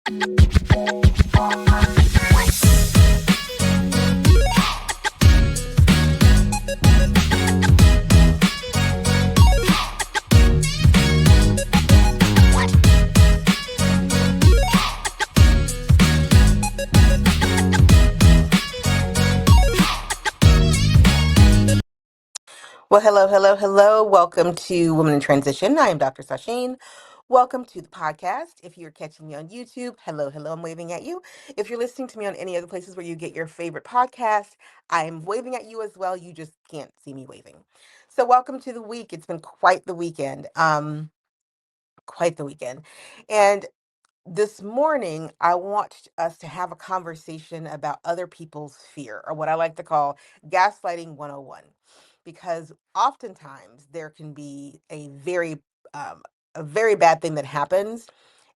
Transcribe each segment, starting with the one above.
Well, hello, hello, hello. Welcome to Women in Transition. I am Dr. Sasheen. Welcome to the podcast. If you're catching me on YouTube, hello, hello, I'm waving at you. If you're listening to me on any other places where you get your favorite podcast, I'm waving at you as well. You just can't see me waving. So, welcome to the week. It's been quite the weekend. Quite the weekend. And this morning, I want us to have a conversation about other people's fear, or what I like to call gaslighting 101. Because oftentimes there can be um, a very bad thing that happens.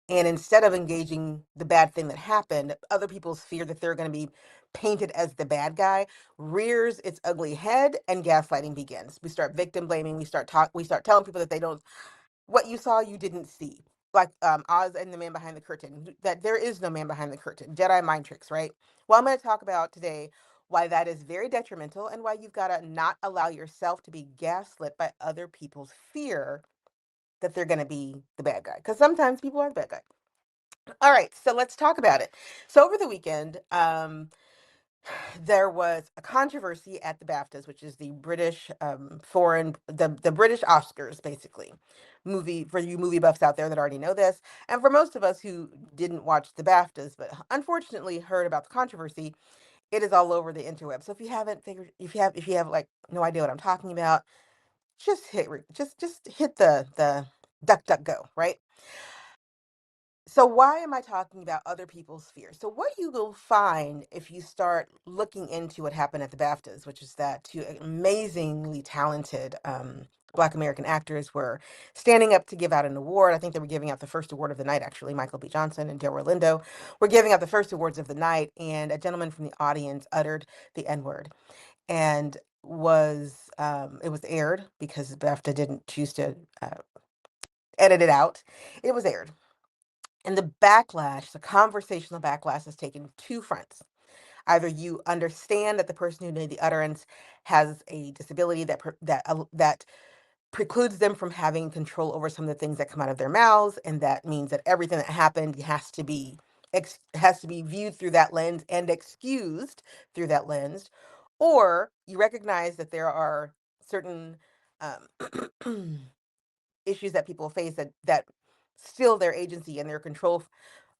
And instead of engaging the bad thing that happened, other people's fear that they're going to be painted as the bad guy rears its ugly head, and gaslighting begins. We start victim blaming. We start telling people that they don't what you saw you didn't see, like Oz and the Man Behind the Curtain, that there is no man behind the curtain. Jedi mind tricks, right? Well, I'm going to talk about today why that is very detrimental, and why you've got to not allow yourself to be gaslit by other people's fear that they're going to be the bad guy, because sometimes people are the bad guy. All right, so let's talk about it. So over the weekend, there was a controversy at the BAFTAs, which is the British the British Oscars, basically. Movie for you movie buffs out there that already know this, and for most of us who didn't watch the BAFTAs but unfortunately heard about the controversy, it is all over the interweb. So if you have like no idea what I'm talking about, just hit the duck duck go, right? So why am I talking about other people's fears? So what you will find if you start looking into what happened at the BAFTAs, which is that two amazingly talented Black American actors were standing up to give out an award. I think they were giving out the first award of the night, actually. Michael B. Johnson and Delroy Lindo were giving out the first awards of the night, and a gentleman from the audience uttered the N-word, and it was aired because BAFTA didn't choose to edit it out. It was aired. And the conversational backlash has taken two fronts. Either you understand that the person who made the utterance has a disability that precludes them from having control over some of the things that come out of their mouths, and that means that everything that happened has to be viewed through that lens and excused through that lens, or you recognize that there are certain um, issues that people face that still their agency and their control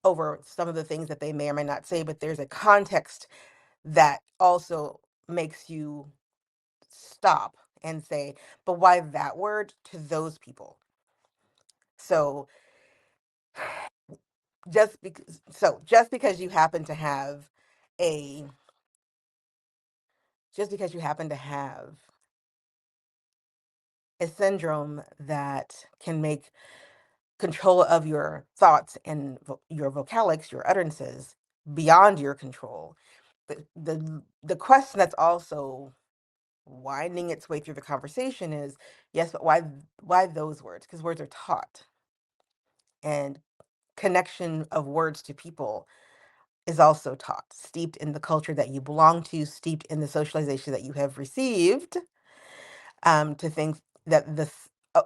over some of the things that they may or may not say, but there's a context that also makes you stop and say, but why that word to those people? So just because you happen to have a just because you happen to have a syndrome that can make control of your thoughts and your vocalics, your utterances, beyond your control. The question that's also winding its way through the conversation is, yes, but why those words? Because words are taught, and connection of words to people is also taught, steeped in the culture that you belong to, steeped in the socialization that you have received, to think that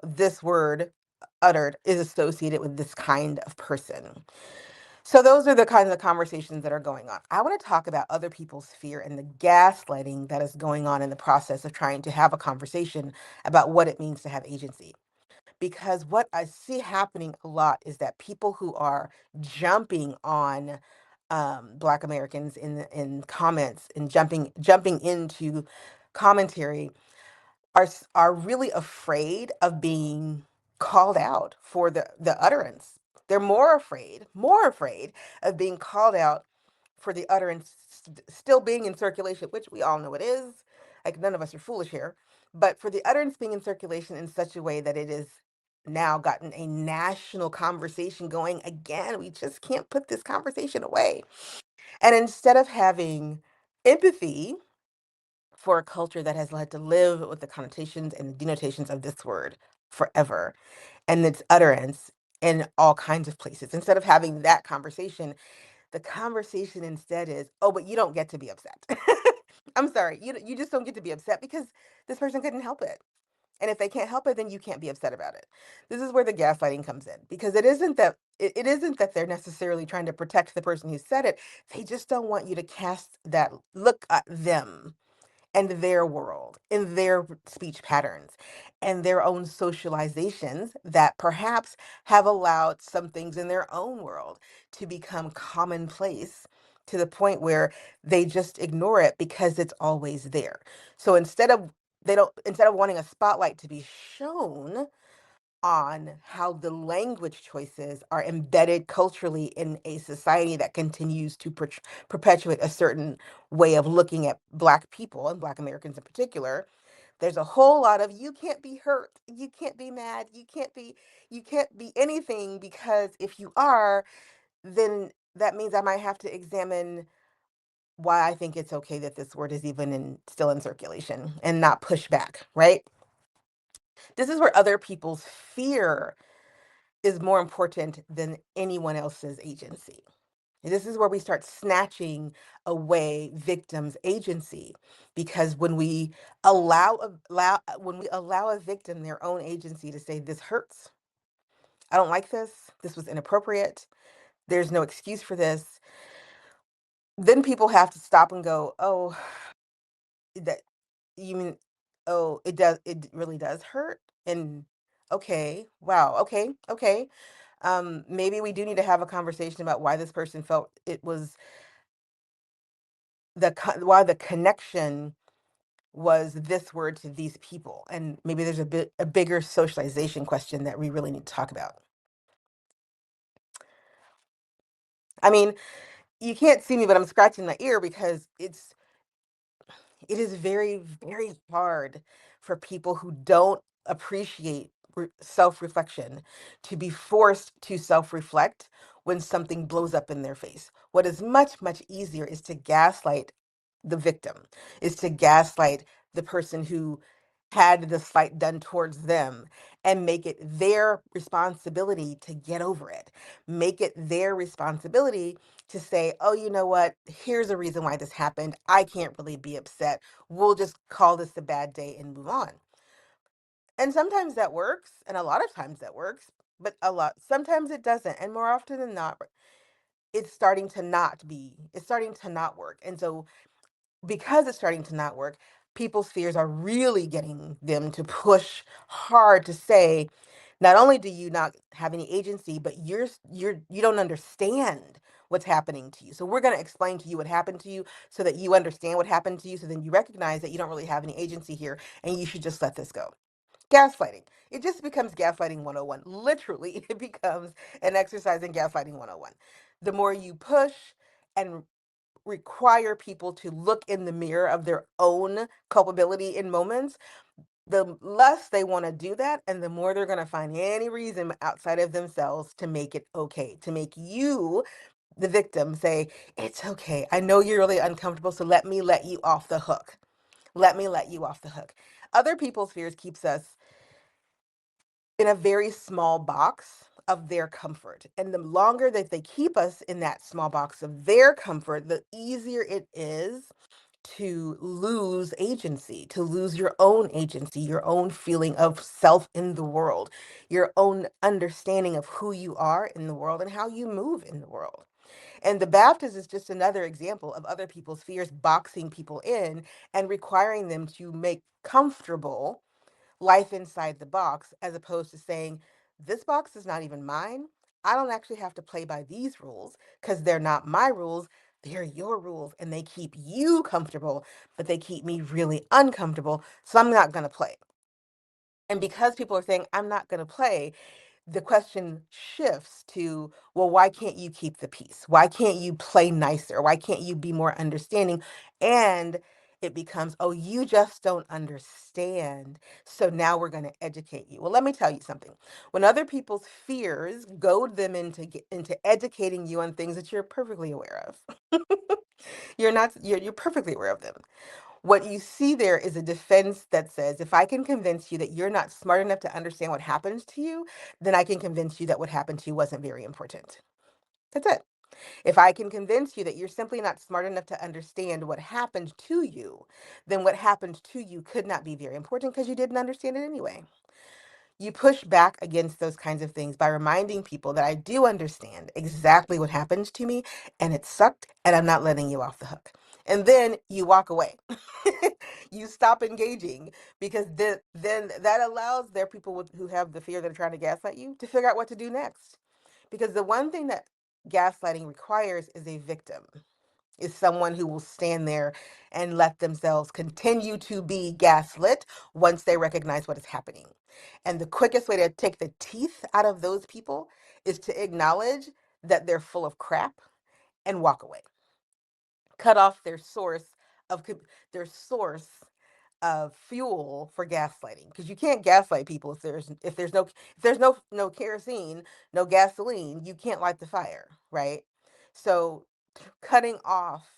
this word uttered is associated with this kind of person. So those are the kinds of conversations that are going on. I want to talk about other people's fear and the gaslighting that is going on in the process of trying to have a conversation about what it means to have agency. Because what I see happening a lot is that people who are jumping on Black Americans in comments, and jumping into commentary, are really afraid of being called out for the utterance. They're more afraid of being called out for the utterance still being in circulation, which we all know it is. Like, none of us are foolish here, but for the utterance being in circulation in such a way that it is now gotten a national conversation going again. We just can't put this conversation away. And instead of having empathy for a culture that has had to live with the connotations and the denotations of this word forever, and its utterance, in all kinds of places. Instead of having that conversation, the conversation instead is, oh, but you don't get to be upset. I'm sorry, you just don't get to be upset because this person couldn't help it. And if they can't help it, then you can't be upset about it. This is where the gaslighting comes in, because it isn't that they're necessarily trying to protect the person who said it. They just don't want you to cast that look at them and their world, in their speech patterns, and their own socializations that perhaps have allowed some things in their own world to become commonplace to the point where they just ignore it because it's always there. So instead of wanting a spotlight to be shown on how the language choices are embedded culturally in a society that continues to perpetuate a certain way of looking at Black people and Black Americans in particular. There's a whole lot of, you can't be hurt, you can't be mad, you can't be anything, because if you are, then that means I might have to examine why I think it's okay that this word is even still in circulation and not push back, right? This is where other people's fear is more important than anyone else's agency. This is where we start snatching away victims' agency, because when we allow a victim their own agency to say, this hurts, I don't like this was inappropriate, there's no excuse for this, then people have to stop and go, oh, that you mean, oh, it really does hurt? And okay, wow, okay. Maybe we do need to have a conversation about why this person felt it was why the connection was this word to these people. And maybe there's a bigger socialization question that we really need to talk about. I mean, you can't see me, but I'm scratching my ear because it is very, very hard for people who don't appreciate self-reflection to be forced to self-reflect when something blows up in their face. What is much, much easier is to gaslight the victim, is to gaslight the person who had the slight done towards them, and make it their responsibility to get over it. Make it their responsibility to say, oh, you know what? Here's a reason why this happened. I can't really be upset. We'll just call this a bad day and move on. And sometimes that works, and a lot of times that works, but sometimes it doesn't. And more often than not, it's starting to not work. And so, because it's starting to not work, people's fears are really getting them to push hard to say, not only do you not have any agency, but you don't understand what's happening to you. So we're going to explain to you what happened to you so that you understand what happened to you. So then you recognize that you don't really have any agency here and you should just let this go. Gaslighting. It just becomes gaslighting 101. Literally, it becomes an exercise in gaslighting 101. The more you push and require people to look in the mirror of their own culpability in moments, the less they want to do that, and the more they're going to find any reason outside of themselves to make it okay, to make you, the victim, say, it's okay. I know you're really uncomfortable, so let me let you off the hook. Let me let you off the hook. Other people's fears keeps us in a very small box of their comfort. And the longer that they keep us in that small box of their comfort, the easier it is to lose agency, to lose your own agency, your own feeling of self in the world, your own understanding of who you are in the world and how you move in the world. And the BAFTAs is just another example of other people's fears boxing people in and requiring them to make comfortable life inside the box, as opposed to saying, this box is not even mine. I don't actually have to play by these rules because they're not my rules. They're your rules, and they keep you comfortable, but they keep me really uncomfortable. So I'm not going to play. And because people are saying, I'm not going to play, the question shifts to, well, why can't you keep the peace? Why can't you play nicer? Why can't you be more understanding? And it becomes, oh, you just don't understand. So now we're going to educate you. Well, let me tell you something. When other people's fears goad them into educating you on things that you're perfectly aware of, you're not, you're perfectly aware of them. What you see there is a defense that says, if I can convince you that you're not smart enough to understand what happens to you, then I can convince you that what happened to you wasn't very important. That's it. If I can convince you that you're simply not smart enough to understand what happened to you, then what happened to you could not be very important because you didn't understand it anyway. You push back against those kinds of things by reminding people that I do understand exactly what happened to me and it sucked and I'm not letting you off the hook. And then you walk away. You stop engaging because then that allows their people who have the fear that are trying to gaslight you to figure out what to do next. Because the one thing that gaslighting requires is a victim, is someone who will stand there and let themselves continue to be gaslit once they recognize what is happening. And the quickest way to take the teeth out of those people is to acknowledge that they're full of crap and walk away. Cut off of their source of fuel for gaslighting, because you can't gaslight people if there's no kerosene, no gasoline, you can't light the fire, right? So cutting off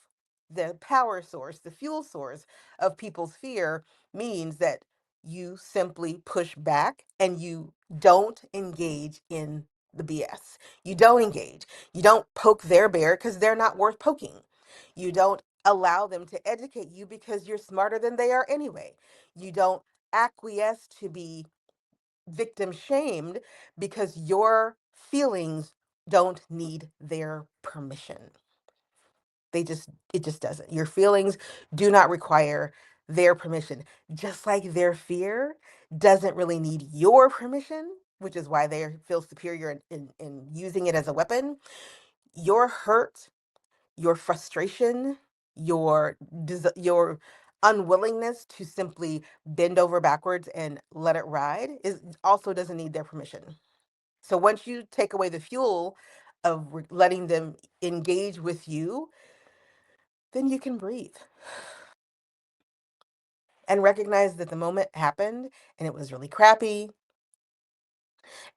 the power source, the fuel source of people's fear means that you simply push back and you don't engage in the BS. You don't engage. You don't poke their bear because they're not worth poking. You don't allow them to educate you because you're smarter than they are anyway. You don't acquiesce to be victim shamed because your feelings don't need their permission. It just doesn't. Your feelings do not require their permission. Just like their fear doesn't really need your permission, which is why they feel superior in using it as a weapon. Your hurt, your frustration, your unwillingness to simply bend over backwards and let it ride is also doesn't need their permission. So once you take away the fuel of letting them engage with you, then you can breathe and recognize that the moment happened and it was really crappy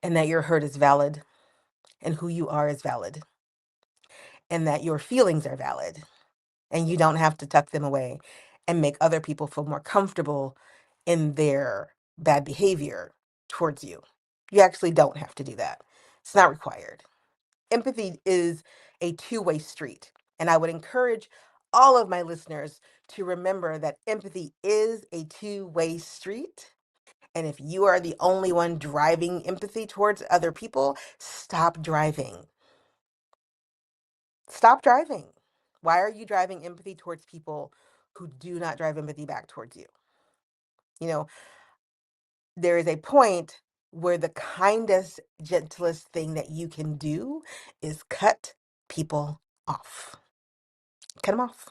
and that your hurt is valid and who you are is valid and that your feelings are valid and you don't have to tuck them away and make other people feel more comfortable in their bad behavior towards you. You actually don't have to do that. It's not required. Empathy is a two-way street, and I would encourage all of my listeners to remember that empathy is a two-way street. And if you are the only one driving empathy towards other people, stop driving. Stop driving. Why are you driving empathy towards people who do not drive empathy back towards you? You know, there is a point where the kindest, gentlest thing that you can do is cut people off. Cut them off.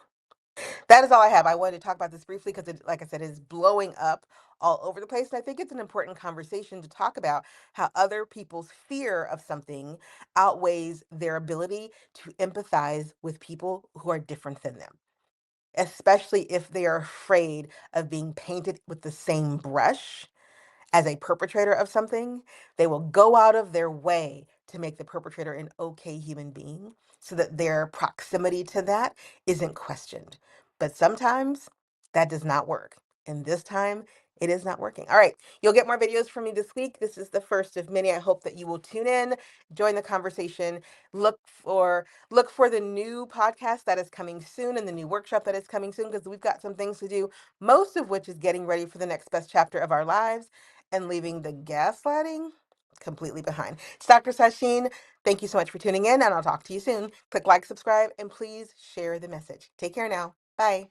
That is all I have. I wanted to talk about this briefly because, like I said, is blowing up all over the place. And I think it's an important conversation to talk about how other people's fear of something outweighs their ability to empathize with people who are different than them, especially if they are afraid of being painted with the same brush as a perpetrator of something. They will go out of their way to make the perpetrator an okay human being so that their proximity to that isn't questioned. But sometimes that does not work. And this time it is not working. All right. You'll get more videos from me this week. This is the first of many. I hope that you will tune in, join the conversation, look for the new podcast that is coming soon and the new workshop that is coming soon, because we've got some things to do, most of which is getting ready for the next best chapter of our lives and leaving the gaslighting completely behind. It's Dr. Sasheen. Thank you so much for tuning in, and I'll talk to you soon. Click like, subscribe, and please share the message. Take care now. Bye.